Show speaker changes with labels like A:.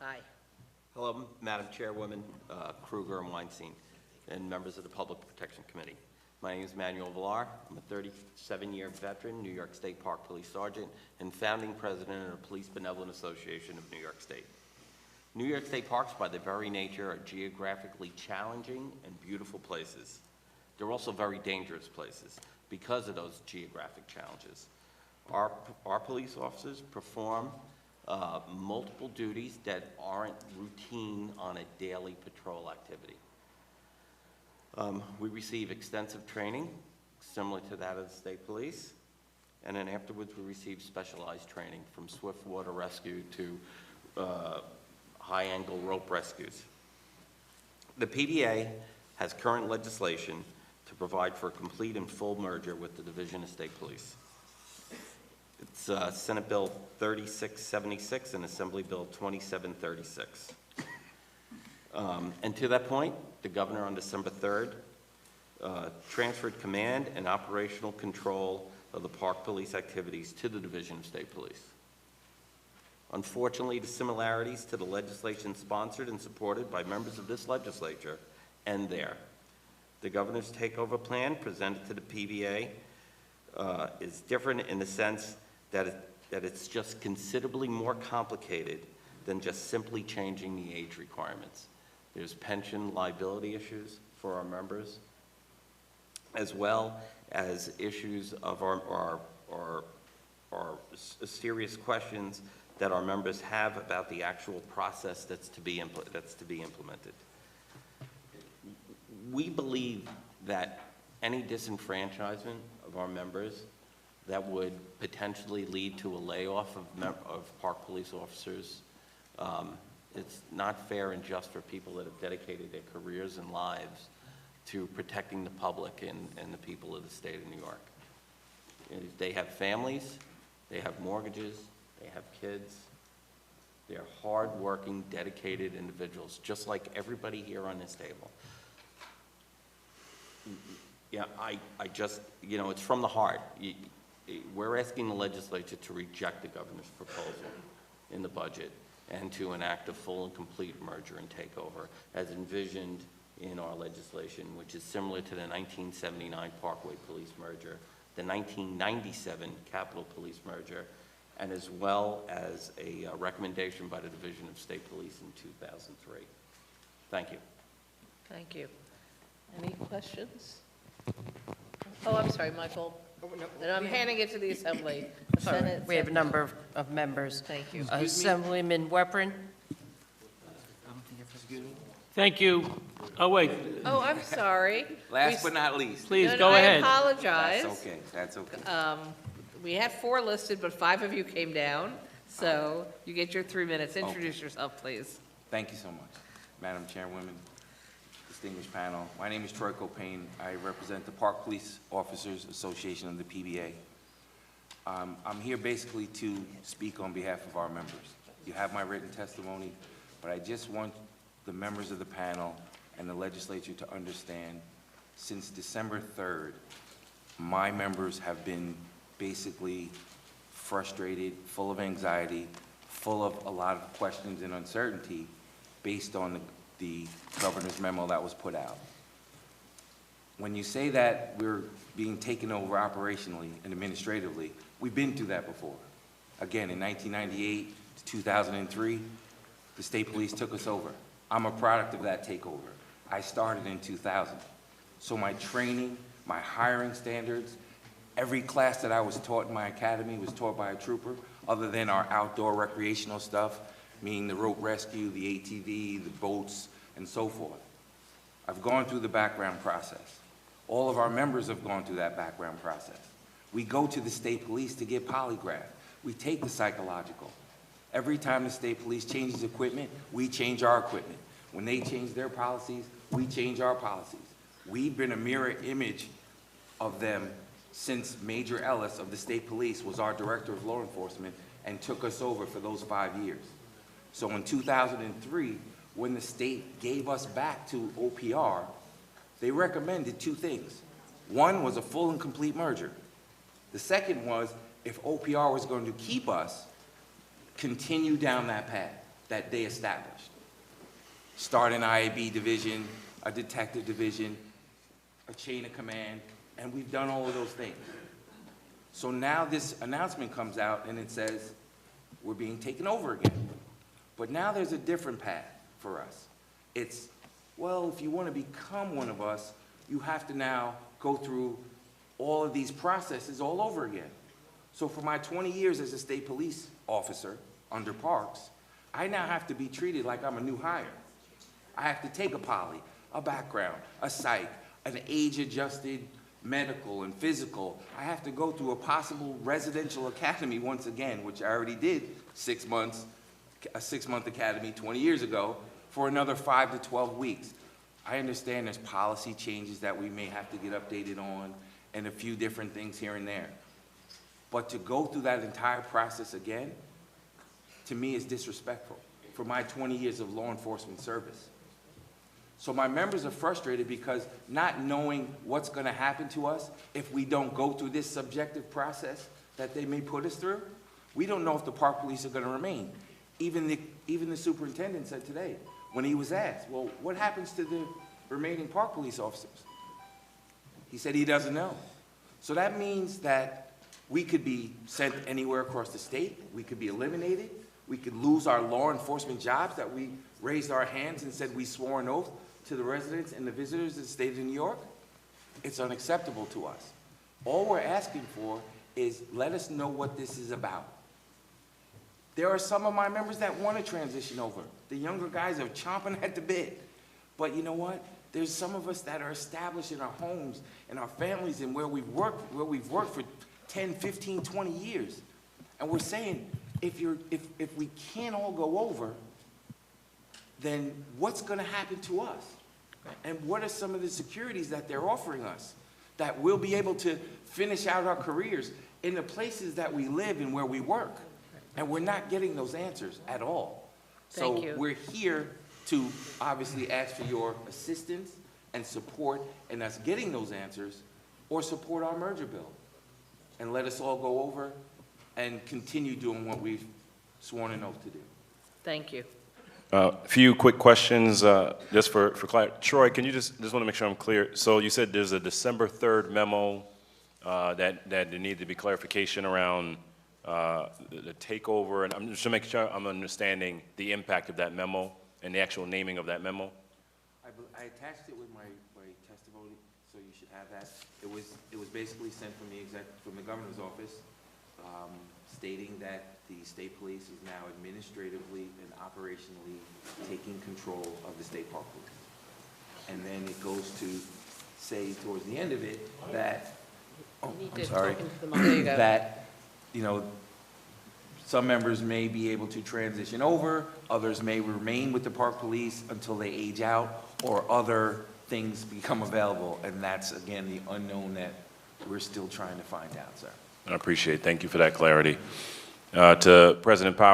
A: Aye.
B: Hello, Madam Chairwoman, Kruger and Weinstein, and members of the Public Protection Committee. My name is Manuel Vilar. I'm a 37-year veteran, New York State Park Police Sergeant, and founding president of the Police Benevolent Association of New York State. New York State parks, by their very nature, are geographically challenging and beautiful places. They're also very dangerous places because of those geographic challenges. Our police officers perform multiple duties that aren't routine on a daily patrol activity. We receive extensive training, similar to that of the state police, and then afterwards we receive specialized training from swift water rescue to high-angle rope rescues. The PBA has current legislation to provide for a complete and full merger with the Division of State Police. It's Senate Bill 3676 and Assembly Bill 2736. And to that point, the governor on December 3rd transferred command and operational control of the park police activities to the Division of State Police. Unfortunately, the similarities to the legislation sponsored and supported by members of this legislature end there. The governor's takeover plan presented to the PBA is different in the sense that it's just considerably more complicated than just simply changing the age requirements. There's pension liability issues for our members, as well as issues of our serious questions that our members have about the actual process that's to be implemented. We believe that any disenfranchisement of our members that would potentially lead to a layoff of park police officers, it's not fair and just for people that have dedicated their careers and lives to protecting the public and the people of the state of New York. They have families, they have mortgages, they have kids. They're hard-working, dedicated individuals, just like everybody here on this table. Yeah, I just, it's from the heart. We're asking the legislature to reject the governor's proposal in the budget and to enact a full and complete merger and takeover as envisioned in our legislation, which is similar to the 1979 Parkway Police merger, the 1997 Capitol Police merger, and as well as a recommendation by the Division of State Police in 2003. Thank you.
A: Thank you. Any questions? Oh, I'm sorry, Michael. Then I'm handing it to the Assembly. The Senate
C: We have a number of members.
A: Thank you.
C: Assemblyman Weprin.
D: Thank you. Oh, wait,
A: Oh, I'm sorry.
E: Last but not least.
D: please
A: No,
D: go
A: I
D: ahead.
A: apologize.
E: That's okay, that's okay.
A: We had 4 listed, but 5 of you came down, so you get your 3 minutes. Introduce yourself, please.
E: Thank you so much. Madam Chairwoman, distinguished panel, my name is Troy Caupain. I represent the Park Police Officers Association of the PBA. I'm here basically to speak on behalf of our members. You have my written testimony, but I just want the members of the panel and the legislature to understand, since December 3rd, my members have been basically frustrated, full of anxiety, full of a lot of questions and uncertainty based on the governor's memo that was put out. When you say that we're being taken over operationally and administratively, we've been through that before. Again, in 1998 to 2003, the state police took us over. I'm a product of that takeover. I started in 2000. So my training, my hiring standards, every class that I was taught in my academy was taught by a trooper, other than our outdoor recreational stuff, meaning the rope rescue, the ATV, the boats, and so forth. I've gone through the background process. All of our members have gone through that background process. We go to the state police to get polygraphed. We take the psychological. Every time the state police changes equipment, we change our equipment. When they change their policies, we change our policies. We've been a mirror image of them since Major Ellis of the state police was our director of law enforcement and took us over for those 5 years. So in 2003, when the state gave us back to OPR, they recommended 2 things. One was a full and complete merger. The second was, if OPR was going to keep us, continue down that path. that they established. Start an IAB division, a detective division, a chain of command, and we've done all of those things. So now this announcement comes out and it says, we're being taken over again. But now there's a different path for us. It's, well, if you want to become one of us, you have to now go through all of these processes all over again. So for my 20 years as a state police officer under Parks, I now have to be treated like I'm a new hire. I have to take a poly, a background, a psych, an age-adjusted medical and physical. I have to go through a possible residential academy once again, which I already did 6 months, a 6-month academy 20 years ago, for another 5 to 12 weeks. I understand there's policy changes that we may have to get updated on and a few different things here and there. But to go through that entire process again, to me is disrespectful for my 20 years of law enforcement service. So my members are frustrated because not knowing what's going to happen to us if we don't go through this subjective process that they may put us through, we don't know if the park police are going to remain. Even the superintendent said today, when he was asked, well, what happens to the remaining park police officers? He said he doesn't know. So that means that we could be sent anywhere across the state, we could be eliminated, we could lose our law enforcement jobs that we raised our hands and said we swore an oath to the residents and the visitors of the state of New York. It's unacceptable to us. All we're asking for is let us know what this is about. There are some of my members that want to transition over. The younger guys are chomping at the bit. But you know what? There's some of us that are established in our homes and our families and where we've worked for 10, 15, 20 years. And we're saying, if we can't all go over, then what's going to happen to us? And what are some of the securities that they're offering us that we'll be able to finish out our careers in the places that we live and where we work? And we're not getting those answers at all.
A: Thank you.
E: So we're here to obviously ask for your assistance and support in us getting those answers, or support our merger bill and let us all go over and continue doing what we've sworn an oath to do.
A: Thank you.
F: A few quick questions, just for clarity. Troy, can you just want to make sure I'm clear. So you said there's a December 3rd memo that there needed to be clarification around the takeover, and I'm just making sure I'm understanding the impact of that memo and the actual naming of that memo.
E: I attached it with my testimony, so you should have that. It was basically sent from the governor's office, stating that the state police is now administratively and operationally taking control of the state park police. And then it goes to say towards the end of it that, that, you know, some members may be able to transition over, others may remain with the park police until they age out, or other things become available. And that's, again, the unknown that we're still trying to find out, sir.
F: I appreciate it. Thank you for that clarity. To President Powers.